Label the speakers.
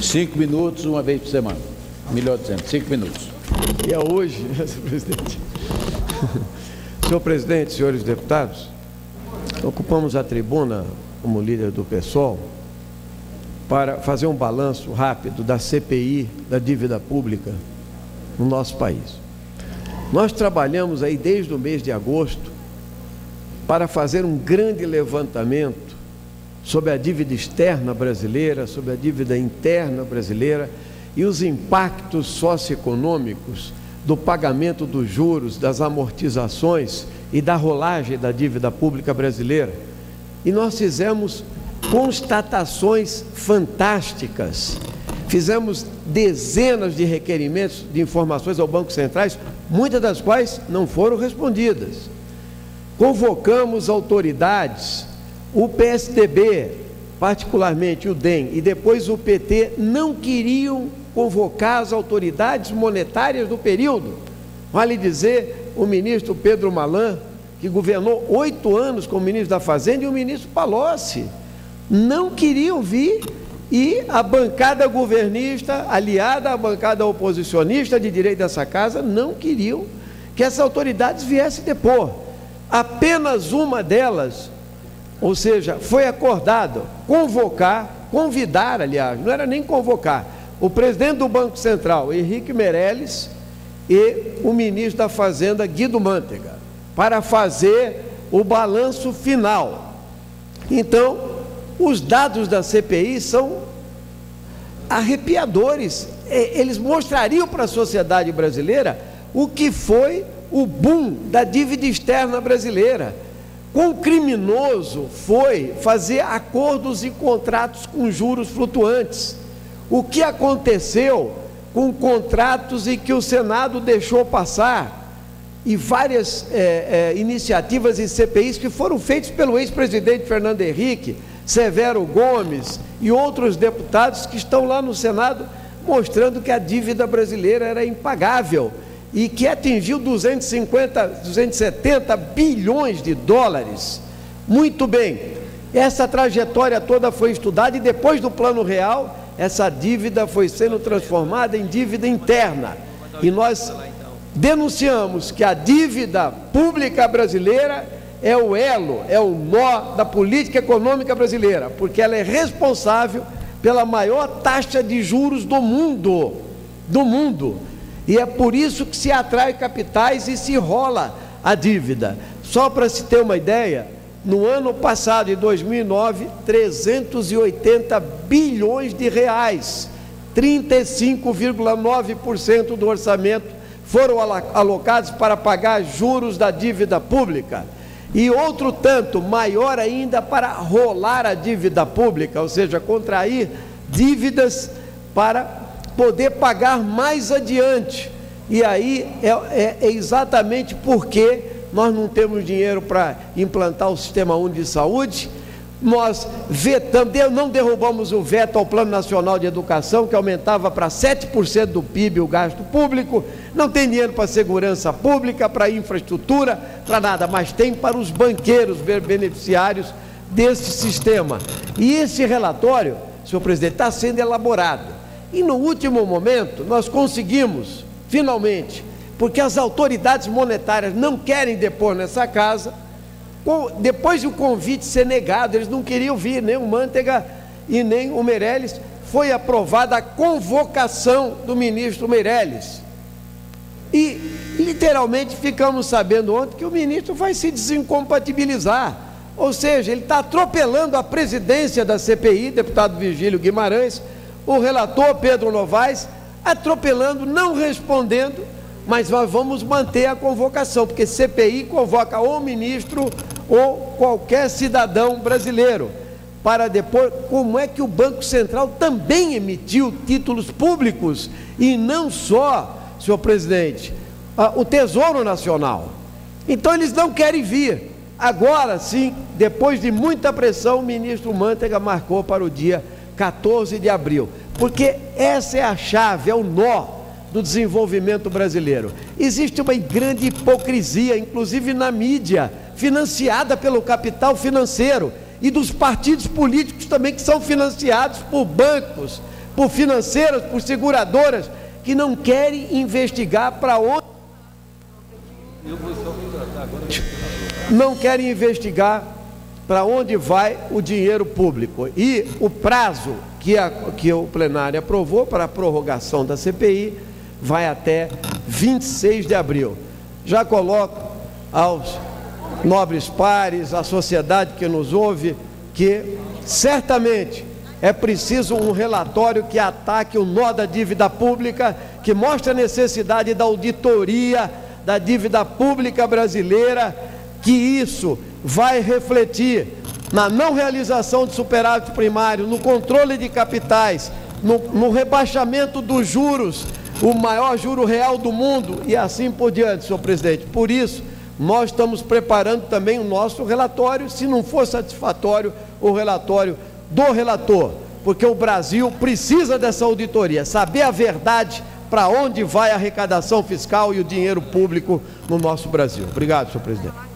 Speaker 1: 5 minutos, uma vez por semana. Melhor dizendo, 5 minutos.
Speaker 2: E é hoje, senhor presidente. Senhor presidente, senhores deputados, ocupamos a tribuna como líder do PSOL para fazer um balanço rápido da CPI da dívida pública no nosso país. Nós trabalhamos aí desde o mês de agosto para fazer um grande levantamento sobre a dívida externa brasileira, sobre a dívida interna brasileira e os impactos socioeconômicos do pagamento dos juros, das amortizações e da rolagem da dívida pública brasileira. E nós fizemos constatações fantásticas, fizemos dezenas de requerimentos de informações ao Banco Central, muitas das quais não foram respondidas. Convocamos autoridades, o PSDB, particularmente o DEM, e depois o PT, não queriam convocar as autoridades monetárias do período. Vale dizer, o ministro Pedro Malan, que governou 8 anos como ministro da Fazenda, e o ministro Palocci, não queriam vir, e a bancada governista, aliada à bancada oposicionista de direito dessa casa, não queriam que essas autoridades viessem depor. Apenas uma delas, ou seja, foi acordado convidar, aliás, não era nem convocar, o presidente do Banco Central, Henrique Meirelles, e o ministro da Fazenda, Guido Mantega, para fazer o balanço final. Então, os dados da CPI são arrepiadores, eles mostrariam para a sociedade brasileira o que foi o boom da dívida externa brasileira. Quão criminoso foi fazer acordos e contratos com juros flutuantes. O que aconteceu com contratos em que o Senado deixou passar, e várias iniciativas e CPIs que foram feitas pelo ex-presidente Fernando Henrique, Severo Gomes e outros deputados que estão lá no Senado, mostrando que a dívida brasileira era impagável e que atingiu 270 bilhões de dólares. Muito bem, essa trajetória toda foi estudada, e depois do Plano Real, essa dívida foi sendo transformada em dívida interna, e nós denunciamos que a dívida pública brasileira é o elo, é o nó da política econômica brasileira, porque ela é responsável pela maior taxa de juros do mundo, e é por isso que se atrai capitais e se rola a dívida. Só para se ter uma ideia, no ano passado, em 2009, 380 bilhões de reais, 35,9% do orçamento foram alocados para pagar juros da dívida pública, e outro tanto, maior ainda, para rolar a dívida pública, ou seja, contrair dívidas para poder pagar mais adiante. E aí é exatamente porque nós não temos dinheiro para implantar o Sistema Único de Saúde. Nós vetamos, não derrubamos o veto ao Plano Nacional de Educação, que aumentava para 7% do PIB o gasto público. Não tem dinheiro para segurança pública, para infraestrutura, para nada, mas tem para os banqueiros beneficiários desse sistema. E esse relatório, senhor presidente, está sendo elaborado. E no último momento, nós conseguimos, finalmente, porque as autoridades monetárias não querem depor nessa casa, depois do convite ser negado, eles não queriam vir, nem o Mantega e nem o Meirelles, foi aprovada a convocação do ministro Meirelles. E, literalmente, ficamos sabendo ontem que o ministro vai se desincompatibilizar, ou seja, ele está atropelando a presidência da CPI, deputado Virgílio Guimarães, o relator Pedro Novaes, atropelando, não respondendo, mas nós vamos manter a convocação, porque CPI convoca ou o ministro ou qualquer cidadão brasileiro, para depois, como é que o Banco Central também emitiu títulos públicos, e não só, senhor presidente, o Tesouro Nacional. Então eles não querem vir. Agora sim, depois de muita pressão, o ministro Mantega marcou para o dia 14 de abril, porque essa é a chave, é o nó do desenvolvimento brasileiro. Existe uma grande hipocrisia, inclusive na mídia, financiada pelo capital financeiro, e dos partidos políticos também, que são financiados por bancos, por financeiras, por seguradoras, que não querem investigar para onde... Não querem investigar para onde vai o dinheiro público. E o prazo que o plenário aprovou para a prorrogação da CPI vai até 26 de abril. Já coloco aos nobres pares, à sociedade que nos ouve, que certamente é preciso um relatório que ataque o nó da dívida pública, que mostre a necessidade da auditoria da dívida pública brasileira, que isso vai refletir na não realização de superávit primário, no controle de capitais, no rebaixamento dos juros, o maior juro real do mundo e assim por diante, senhor presidente. Por isso, nós estamos preparando também o nosso relatório, se não for satisfatório, o relatório do relator, porque o Brasil precisa dessa auditoria, saber a verdade para onde vai a arrecadação fiscal e o dinheiro público no nosso Brasil. Obrigado, senhor presidente.